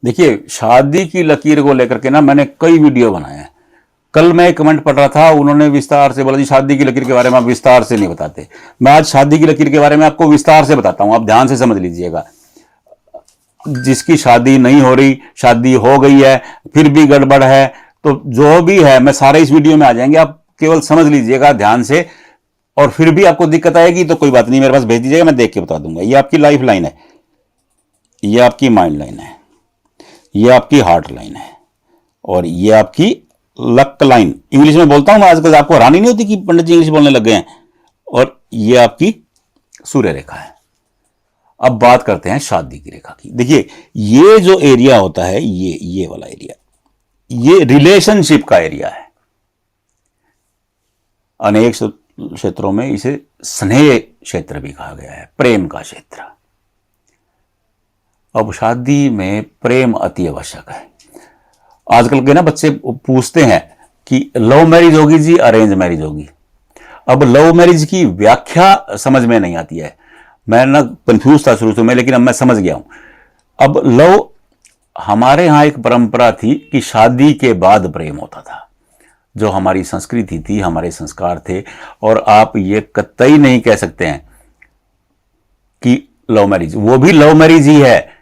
देखिए, शादी की लकीर को लेकर के ना मैंने कई वीडियो बनाए हैं। कल मैं एक कमेंट पढ़ रहा था, उन्होंने विस्तार से बोला जी शादी की लकीर के बारे में आप विस्तार से नहीं बताते। मैं आज शादी की लकीर के बारे में आपको विस्तार से बताता हूं, आप ध्यान से समझ लीजिएगा। जिसकी शादी नहीं हो रही, शादी हो गई है फिर भी गड़बड़ है, तो जो भी है मैं सारे इस वीडियो में आ जाएंगे, आप केवल समझ लीजिएगा ध्यान से। और फिर भी आपको दिक्कत आएगी तो कोई बात नहीं, मेरे पास भेज दीजिएगा, मैं देख के बता दूंगा। ये आपकी लाइफ लाइन है, ये आपकी माइंड लाइन है, ये आपकी हार्ट लाइन है, और ये आपकी लक लाइन। इंग्लिश में बोलता हूं मैं, आजकल आपको हैरानी नहीं होती कि पंडित जी इंग्लिश बोलने लग गए हैं। और ये आपकी सूर्य रेखा है। अब बात करते हैं शादी की रेखा की। देखिए, ये जो एरिया होता है, ये वाला एरिया, ये रिलेशनशिप का एरिया है। अनेक क्षेत्रों में इसे स्नेह क्षेत्र भी कहा गया है, प्रेम का क्षेत्र। अब शादी में प्रेम अति आवश्यक है। आजकल के ना बच्चे पूछते हैं कि लव मैरिज होगी जी, अरेंज मैरिज होगी। अब लव मैरिज की व्याख्या समझ में नहीं आती है। मैं ना कंफ्यूज था शुरू में, लेकिन अब मैं समझ गया हूं। अब लव, हमारे यहां एक परंपरा थी कि शादी के बाद प्रेम होता था, जो हमारी संस्कृति थी, हमारे संस्कार थे। और आप ये कतई नहीं कह सकते हैं कि लव मैरिज, वो भी लव मैरिज ही है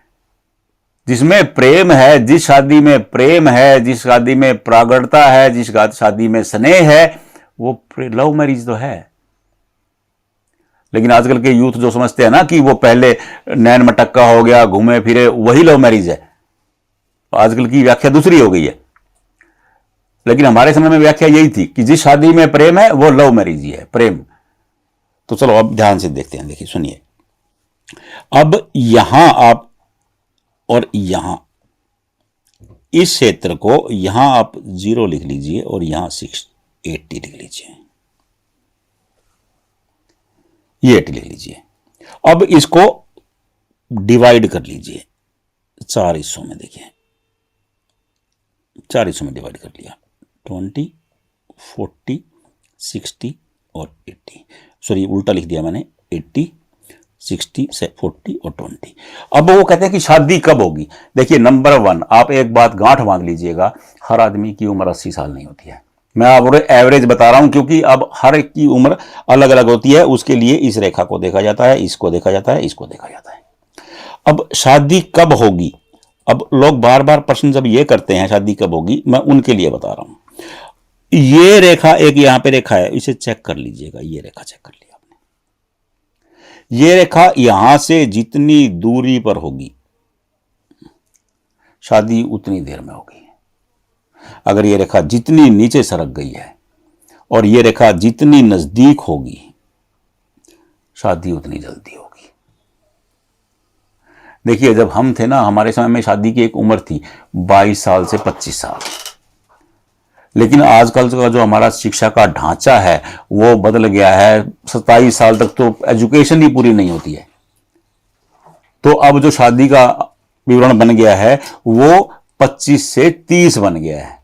जिसमें प्रेम है। जिस शादी में प्रेम है, जिस शादी में प्रागड़ता है, जिस शादी में स्नेह है, वो लव मैरिज तो है। लेकिन आजकल के यूथ जो समझते हैं ना कि वो पहले नैन मटक्का हो गया, घूमे फिरे, वही लव मैरिज है। आजकल की व्याख्या दूसरी हो गई है, लेकिन हमारे समय में व्याख्या यही थी कि जिस शादी में प्रेम है वो लव मैरिज ही है, प्रेम। तो चलो अब ध्यान से देखते हैं। देखिए, सुनिए। अब यहां आप, और यहां इस क्षेत्र को, यहां आप 0 लिख लीजिए और यहां 80 लिख लीजिए, ये 80 लिख लीजिए। अब इसको डिवाइड कर लीजिए 4 हिस्सों में। देखिए, 4 हिस्सों में डिवाइड कर लिया, 20, 40, 60 और 80। सॉरी, उल्टा लिख दिया मैंने, 80, 60, 40 और 20। अब वो कहते हैं कि शादी कब होगी। देखिए, नंबर 1, आप एक बात गांठ बांध लीजिएगा, हर आदमी की उम्र 80 साल नहीं होती है। मैं आपको एवरेज बता रहा हूं, क्योंकि अब हर एक की उम्र अलग अलग होती है। उसके लिए इस रेखा को देखा जाता है, इसको देखा जाता है, इसको देखा जाता है। अब शादी कब होगी, अब लोग बार बार प्रश्न जब ये करते हैं शादी कब होगी, मैं उनके लिए बता रहा हूं। ये रेखा, एक यहां पे रेखा है, इसे चेक कर लीजिएगा। ये रेखा चेक कर लिया आपने। ये रेखा यहां से जितनी दूरी पर होगी, शादी उतनी देर में होगी। अगर ये रेखा जितनी नीचे सरक गई है और ये रेखा जितनी नजदीक होगी, शादी उतनी जल्दी होगी। देखिए, जब हम थे ना, हमारे समय में शादी की एक उम्र थी 22 साल से 25 साल। लेकिन आजकल का जो हमारा शिक्षा का ढांचा है वो बदल गया है। 27 साल तक तो एजुकेशन ही पूरी नहीं होती है। तो अब जो शादी का विवरण बन गया है वो 25 से 30 बन गया है।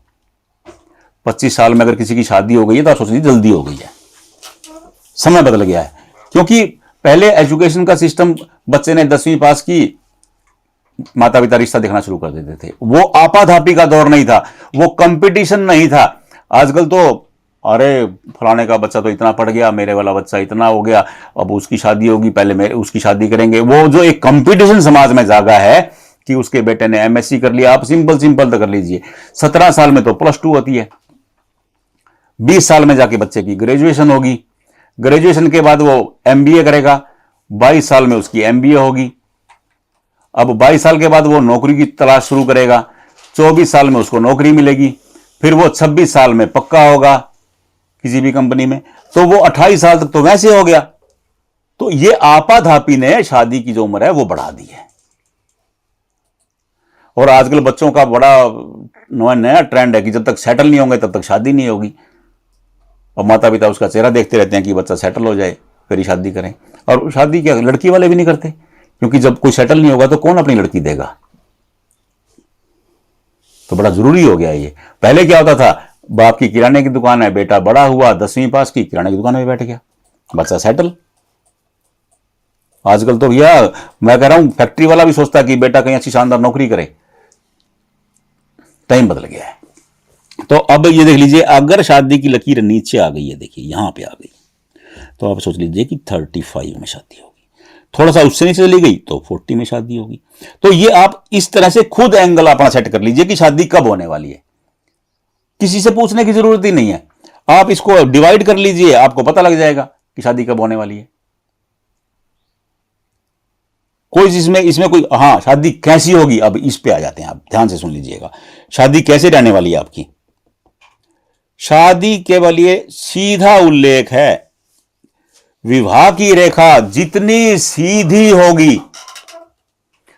25 साल में अगर किसी की शादी हो गई है तो आप सोच लीजिए जल्दी हो गई है। समय बदल गया है, क्योंकि पहले एजुकेशन का सिस्टम, बच्चे ने 10वीं पास की, माता पिता रिश्ता देखना शुरू कर देते थे। वो आपाधापी का दौर नहीं था, वो कंपटीशन नहीं था। आजकल तो अरे फलाने का बच्चा तो इतना पढ़ गया, मेरे वाला बच्चा इतना हो गया, अब उसकी शादी होगी, पहले मेरे उसकी शादी करेंगे। वो जो एक कंपटीशन समाज में जागा है कि उसके बेटे ने एमएससी कर लिया। आप सिंपल तो कर लीजिए, 17 साल में तो +2 होती है, 20 साल में जाके बच्चे की ग्रेजुएशन होगी, ग्रेजुएशन के बाद वो एमबीए करेगा, 22 साल में उसकी एमबीए होगी। अब 22 साल के बाद वो नौकरी की तलाश शुरू करेगा, 24 साल में उसको नौकरी मिलेगी, फिर वो 26 साल में पक्का होगा किसी भी कंपनी में, तो वो 28 साल तक तो वैसे हो गया। तो ये आपाधापी ने शादी की जो उम्र है वो बढ़ा दी है। और आजकल बच्चों का बड़ा नया ट्रेंड है कि जब तक सेटल नहीं होंगे तब तक शादी नहीं होगी। और माता पिता उसका चेहरा देखते रहते हैं कि बच्चा सेटल हो जाए फिर ही शादी करें। और शादी क्या लड़की वाले भी नहीं करते, क्योंकि जब कोई सेटल नहीं होगा तो कौन अपनी लड़की देगा। तो बड़ा जरूरी हो गया ये। पहले क्या होता था, बाप की किराने की दुकान है, बेटा बड़ा हुआ, 10वीं पास की, किराने की दुकान में बैठ गया, बच्चा सेटल। आजकल तो भैया मैं कह रहा हूं फैक्ट्री वाला भी सोचता है कि बेटा कहीं अच्छी शानदार नौकरी करे, टाइम बदल गया है। तो अब ये देख लीजिए, अगर शादी की लकीर नीचे आ गई है, देखिए यहां पे आ गई, तो आप सोच लीजिए कि 35 में शादी होगी। थोड़ा सा उससे नीचे चली गई तो 40 में शादी होगी। तो ये आप इस तरह से खुद एंगल अपना सेट कर लीजिए कि शादी कब होने वाली है। किसी से पूछने की जरूरत ही नहीं है, आप इसको डिवाइड कर लीजिए, आपको पता लग जाएगा कि शादी कब होने वाली है। कोई इसमें इसमें कोई, हाँ शादी कैसी होगी, अब इस पे आ जाते हैं, आप ध्यान से सुन लीजिएगा। शादी कैसे रहने वाली है आपकी? शादी केवल ये सीधा उल्लेख है, विवाह की रेखा जितनी सीधी होगी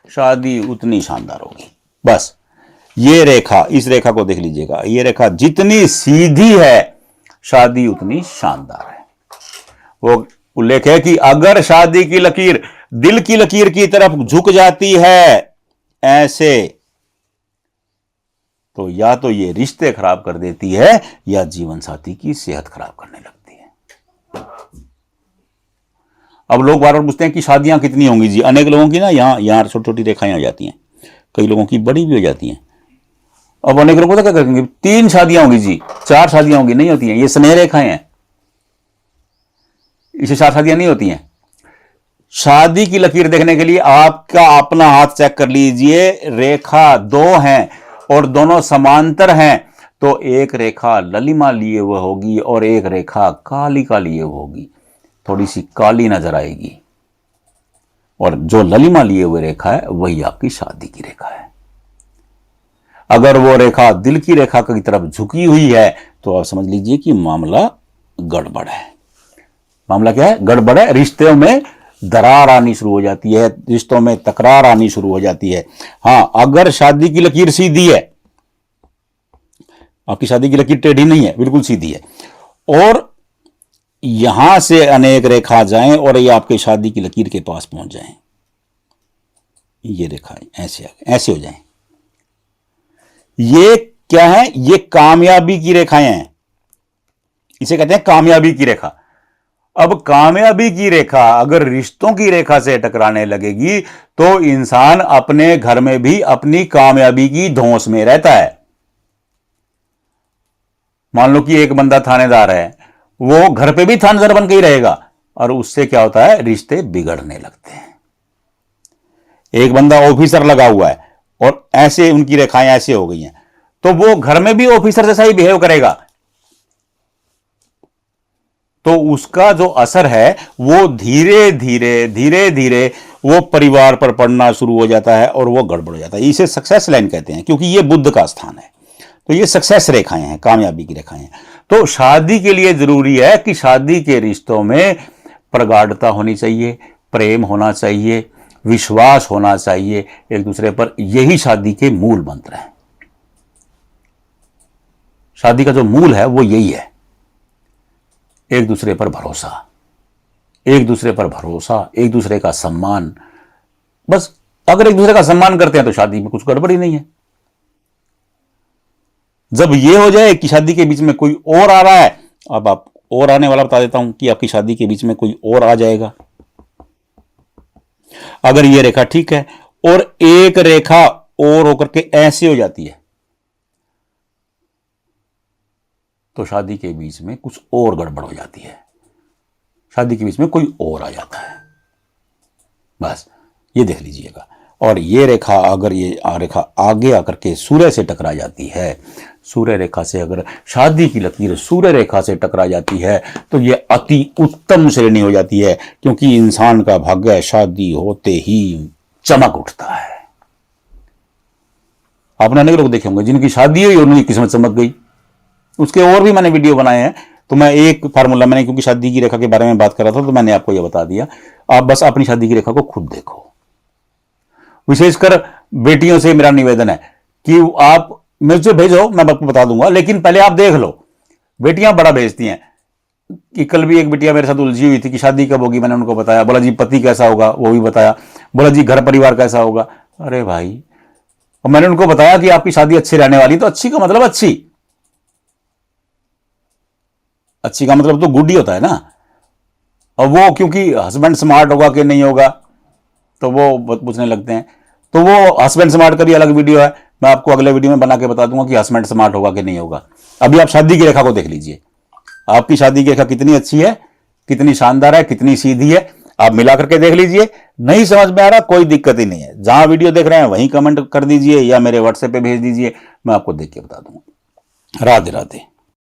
शादी उतनी शानदार होगी। बस ये रेखा, इस रेखा को देख लीजिएगा, ये रेखा जितनी सीधी है शादी उतनी शानदार है। वो उल्लेख है कि अगर शादी की लकीर दिल की लकीर की तरफ झुक जाती है ऐसे, तो या तो ये रिश्ते खराब कर देती है या जीवन साथी की सेहत खराब करने लगती है। अब लोग बार बार पूछते हैं कि शादियां कितनी होंगी जी। अनेक लोगों की ना यहां छोटी छोटी रेखाएं आ जाती हैं, कई लोगों की बड़ी भी हो जाती हैं। अब अनेक लोगों को क्या करेंगे, 3 शादियां होंगी जी, 4 शादियां होंगी, नहीं होती हैं, ये स्नेह रेखाएं हैं, इसे 4 शादियां नहीं होती हैं। शादी की लकीर देखने के लिए आपका अपना हाथ चेक कर लीजिए, रेखा 2 हैं और दोनों समांतर हैं, तो एक रेखा ललिमा लिए हुए होगी और एक रेखा कालिका लिए हुए होगी, थोड़ी सी काली नजर आएगी, और जो ललिमा लिए हुए रेखा है वही आपकी शादी की रेखा है। अगर वो रेखा दिल की रेखा की तरफ झुकी हुई है तो आप समझ लीजिए कि मामला गड़बड़ है। मामला क्या है? गड़बड़ है। रिश्तों में दरार आनी शुरू हो जाती है, रिश्तों में तकरार आनी शुरू हो जाती है। हां, अगर शादी की लकीर सीधी है, आपकी शादी की लकीर टेढ़ी नहीं है, बिल्कुल सीधी है, और यहां से अनेक रेखा जाएं और ये आपके शादी की लकीर के पास पहुंच जाएं, ये रेखाएं ऐसे हो जाएं, ये क्या है? ये कामयाबी की रेखाएं हैं, इसे कहते हैं कामयाबी की रेखा। अब कामयाबी की रेखा अगर रिश्तों की रेखा से टकराने लगेगी तो इंसान अपने घर में भी अपनी कामयाबी की धौंस में रहता है। मान लो कि एक बंदा थानेदार है, वो घर पे भी थानेदार बन के ही रहेगा, और उससे क्या होता है? रिश्ते बिगड़ने लगते हैं। एक बंदा ऑफिसर लगा हुआ है और ऐसे उनकी रेखाएं ऐसे हो गई हैं, तो वो घर में भी ऑफिसर जैसा ही बिहेव करेगा, तो उसका जो असर है वो धीरे धीरे वो परिवार पर पड़ना शुरू हो जाता है और वो गड़बड़ हो जाता है। इसे सक्सेस लाइन कहते हैं, क्योंकि ये बुध का स्थान है, तो ये सक्सेस रेखाएं हैं, कामयाबी की रेखाएं हैं। तो शादी के लिए जरूरी है कि शादी के रिश्तों में प्रगाढ़ता होनी चाहिए, प्रेम होना चाहिए, विश्वास होना चाहिए एक दूसरे पर। यही शादी के मूल मंत्र हैं। शादी का जो मूल है वो यही है, एक दूसरे पर भरोसा, एक दूसरे पर भरोसा, एक दूसरे का सम्मान। बस अगर एक दूसरे का सम्मान करते हैं तो शादी में कुछ गड़बड़ी नहीं है। जब यह हो जाए कि शादी के बीच में कोई और आ रहा है, अब आप और आने वाला बता देता हूं कि आपकी शादी के बीच में कोई और आ जाएगा। अगर यह रेखा ठीक है और एक रेखा और होकर के ऐसे हो जाती है, तो शादी के बीच में कुछ और गड़बड़ हो जाती है, शादी के बीच में कोई और आ जाता है। बस ये देख लीजिएगा। और ये रेखा, अगर ये रेखा आगे आकर के सूर्य से टकरा जाती है, सूर्य रेखा से अगर शादी की लकीर सूर्य रेखा से टकरा जाती है तो ये अति उत्तम श्रेणी हो जाती है, क्योंकि इंसान का भाग्य शादी होते ही चमक उठता है। आपने अनेक लोग देखे होंगे जिनकी शादी हुई और उनकी किस्मत चमक गई। उसके और भी मैंने वीडियो बनाए हैं, तो मैं एक फार्मूला, मैंने क्योंकि शादी की रेखा के बारे में बात कर रहा था तो मैंने आपको यह बता दिया। आप बस अपनी शादी की रेखा को खुद देखो। विशेषकर बेटियों से मेरा निवेदन है कि आप मुझे भेजो, मैं आपको बता दूंगा, लेकिन पहले आप देख लो। बेटियां बड़ा भेजती हैं कि कल भी एक बेटियां मेरे साथ उलझी हुई थी कि शादी कब होगी। मैंने उनको बताया, बोला जी पति कैसा होगा, वो भी बताया, बोला जी घर परिवार कैसा होगा। अरे भाई, और मैंने उनको बताया कि आपकी शादी अच्छी रहने वाली, तो अच्छी का मतलब अच्छी, अच्छी का मतलब तो गुड ही होता है ना। और वो क्योंकि हस्बैंड स्मार्ट होगा कि नहीं होगा तो वो पूछने लगते हैं, तो वो हस्बैंड स्मार्ट का भी अलग वीडियो है, मैं आपको अगले वीडियो में बना के बता दूंगा कि हस्बैंड स्मार्ट होगा कि नहीं होगा। अभी आप शादी की रेखा को देख लीजिए, आपकी शादी की रेखा कितनी अच्छी है, कितनी शानदार है, कितनी सीधी है, आप मिला करके देख लीजिए। नहीं समझ में आ रहा, कोई दिक्कत ही नहीं है, जहां वीडियो देख रहे हैं वहीं कमेंट कर दीजिए या मेरे व्हाट्सएप पे भेज दीजिए, मैं आपको देख के बता दूंगा। राधे राधे।